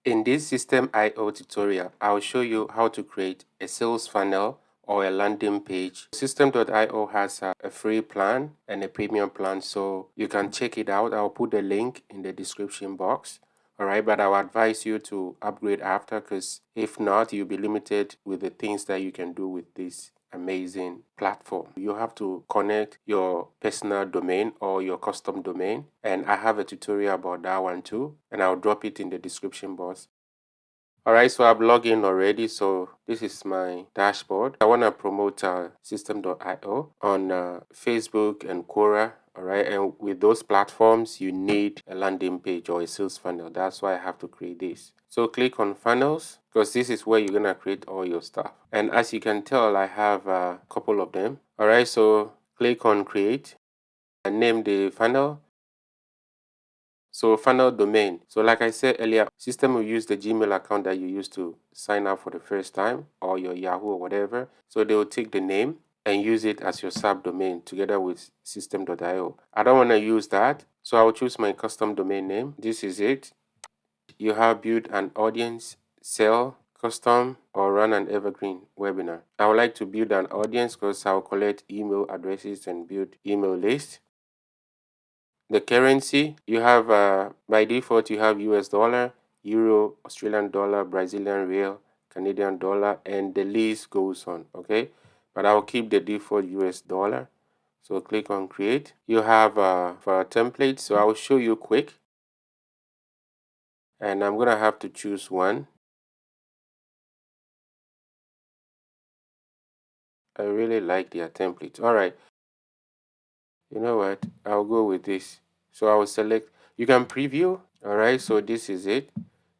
In this Systemeio tutorial, I'll show you how to create a sales funnel or a landing page. Systeme.io has a free plan and a premium plan, so you can check it out. I'll put the link in the description box. Alright, but I'll advise you to upgrade after, because if not, you'll be limited with the things that you can do with this amazing platform. You have to connect your personal domain or your custom domain, and I have a tutorial about that one too, and I'll drop it in the description box. Alright, so I've logged in already, so this is my dashboard. I want to promote Systeme.io on Facebook and Quora. Alright, and with those platforms, you need a landing page or a sales funnel. That's why I have to create this. So click on funnels, because this is where you're going to create all your stuff. And as you can tell, I have a couple of them. Alright, so click on create and name the funnel. So funnel domain. So like I said earlier, Systeme will use the Gmail account that you used to sign up for the first time, or your Yahoo or whatever. So they will take the name and use it as your subdomain together with Systeme.io. I don't want to use that, so I will choose my custom domain name. This is it. You have build an audience, sell, custom, or run an evergreen webinar. I would like to build an audience because I'll collect email addresses and build email lists. The currency, you have by default you have US dollar, euro, Australian dollar, Brazilian real, Canadian dollar, and the list goes on. Okay, but I'll keep the default US dollar. So click on create. You have for a template, so I'll show you quick, and I'm gonna have to choose one. I really like their template. All right, you know what, I'll go with this. So I will select, you can preview. All right, so this is it.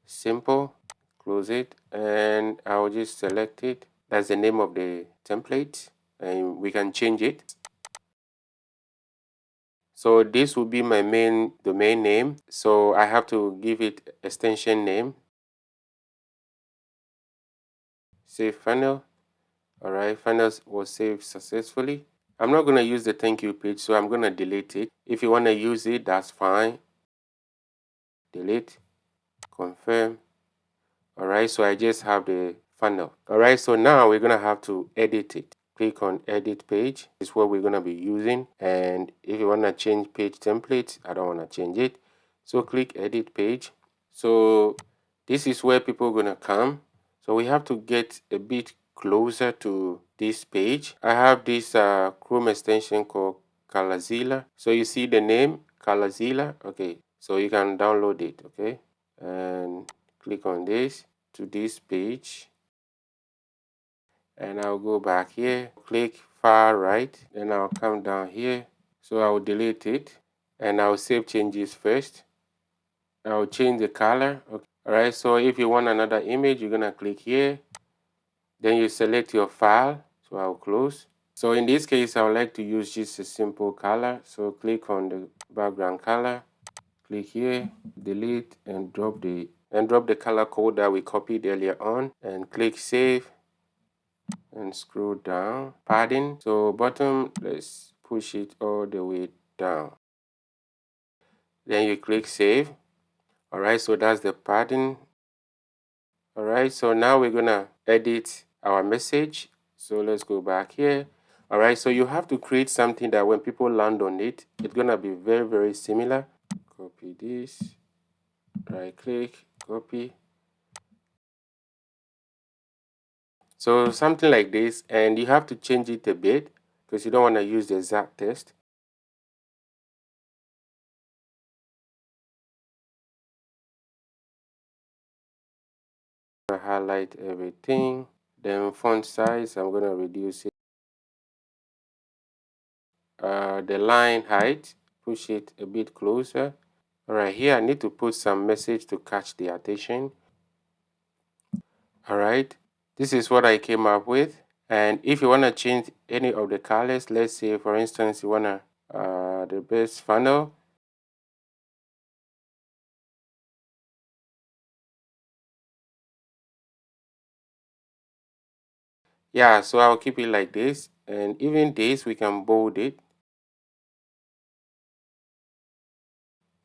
Simple. Close it, and I'll just select it. That's the name of the template, and we can change it. So this will be my main domain name, so I have to give it extension name. Save funnel. All right, funnels was saved successfully. I'm not going to use the thank you page, so I'm going to delete it. If you want to use it, that's fine. Delete, confirm. All right, so I just have the funnel. All right, so now we're going to have to edit it. Click on edit page. This is what we're going to be using. And if you want to change page template, I don't want to change it. So click edit page. So this is where people are going to come. So we have to get a bit closer to this page. I have this Chrome extension called Calazilla. So you see the name Calazilla. Okay, so you can download it. Okay, and click on this to this page, and I'll go back here, click far right, then I'll come down here. So I'll delete it, and I'll save changes first. I'll change the color. Okay. All right, so if you want another image, you're gonna click here, then you select your file. So I'll close. So in this case, I would like to use just a simple color. So click on the background color, click here, delete, and drop the color code that we copied earlier on, and click save, and scroll down. Padding, so bottom, let's push it all the way down. Then you click save. All right, so that's the padding. All right, so now we're gonna edit our message. So let's go back here. All right, so you have to create something that when people land on it, it's gonna be very, very similar. Copy this, right click, copy. So something like this, and you have to change it a bit because you don't want to use the exact text. I highlight everything. Then font size, I'm going to reduce it. The line height, push it a bit closer. All right, here I need to put some message to catch the attention. All right, this is what I came up with. And if you want to change any of the colors, let's say for instance you want to the best funnel. Yeah, so I'll keep it like this, and even this we can bold it.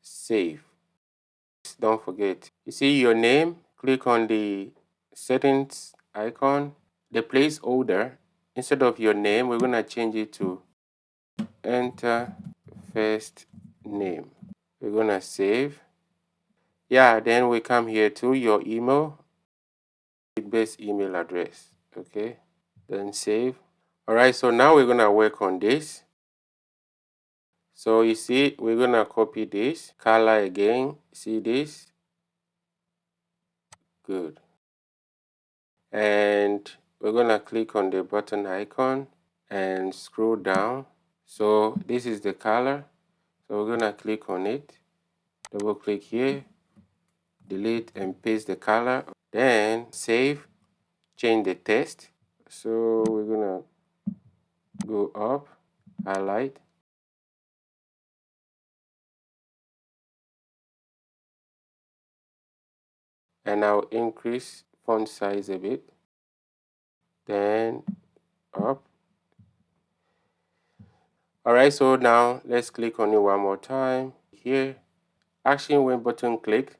Save. Don't forget, you see your name, click on the settings icon, the placeholder. Instead of your name, we're going to change it to enter first name. We're going to save. Yeah, then we come here to your email, the best email address. Okay, then save. All right, so now we're going to work on this. So you see, we're going to copy this color again. See this? Good. And we're going to click on the button icon and scroll down. So this is the color. So we're going to click on it. Double click here. Delete and paste the color. Then save. Change the text. So we're going to go up. Highlight. And I'll increase font size a bit. Then up. Alright, so now let's click on it one more time. Here, action when button clicked.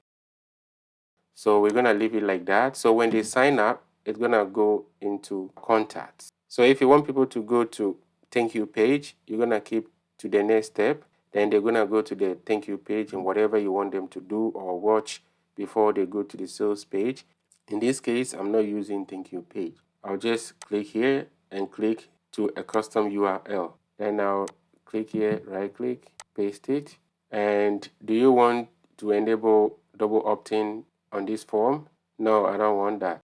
So we're going to leave it like that. So when they sign up, it's going to go into contacts. So if you want people to go to thank you page, you're going to keep to the next step. Then they're going to go to the thank you page and whatever you want them to do or watch before they go to the sales page. In this case, I'm not using thank you page. I'll just click here and click to a custom URL. Then I'll click here, right click, paste it. And do you want to enable double opt-in on this form? No, I don't want that.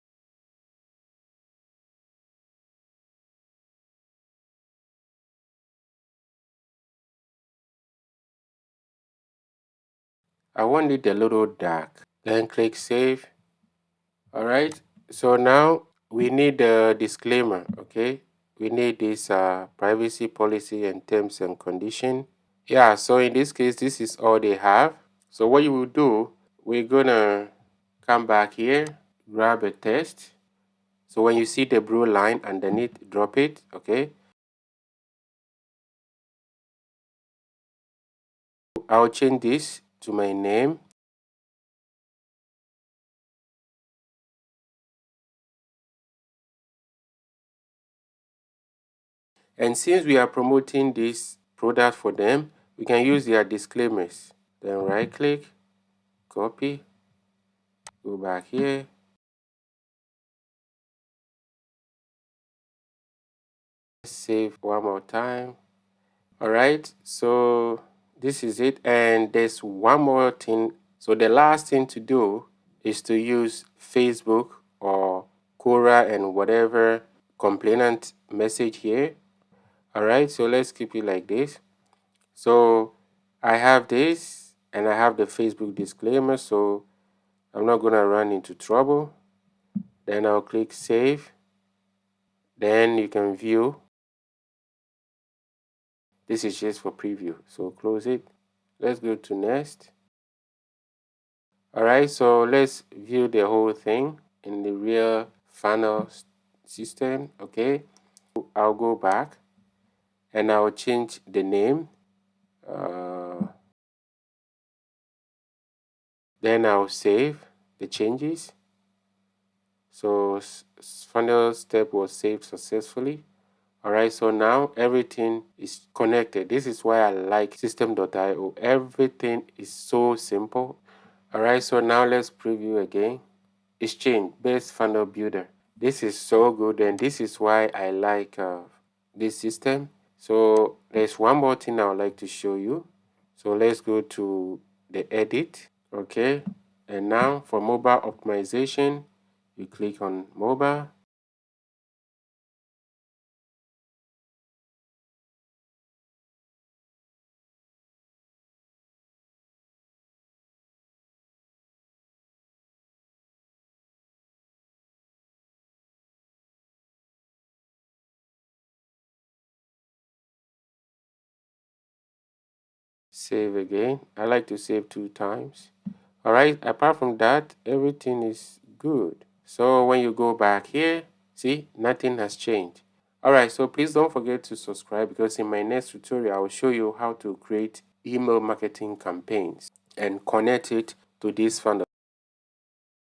I want it a little dark. Then click save. All right. So now we need a disclaimer. Okay. We need this privacy policy and terms and condition. Yeah. So in this case, this is all they have. So what you will do, we're gonna come back here, grab a text. So when you see the blue line underneath, drop it. Okay. I'll change this to my name. And since we are promoting this product for them, we can use their disclaimers. Then right click, copy, go back here. Save one more time. All right, so this is it. And there's one more thing. So the last thing to do is to use Facebook or Quora and whatever complainant message here. All right, so let's keep it like this. So I have this and I have the Facebook disclaimer, so I'm not going to run into trouble. Then I'll click save. Then you can view. This is just for preview, so close it. Let's go to next. All right, so let's view the whole thing in the real funnel system. Okay, I'll go back and I'll change the name. Then I'll save the changes. So funnel step was saved successfully. All right, so now everything is connected. This is why I like Systeme.io. Everything is so simple. All right, so now let's preview again. It's changed, best funnel builder. This is so good, and this is why I like this system. So there's one more thing I would like to show you. So let's go to the edit. Okay, and now for mobile optimization, you click on mobile. Save again. I like to save 2 times. All right, apart from that, everything is good. So when you go back here, see, nothing has changed. All right, so please don't forget to subscribe, because in my next tutorial, I will show you how to create email marketing campaigns and connect it to this funnel.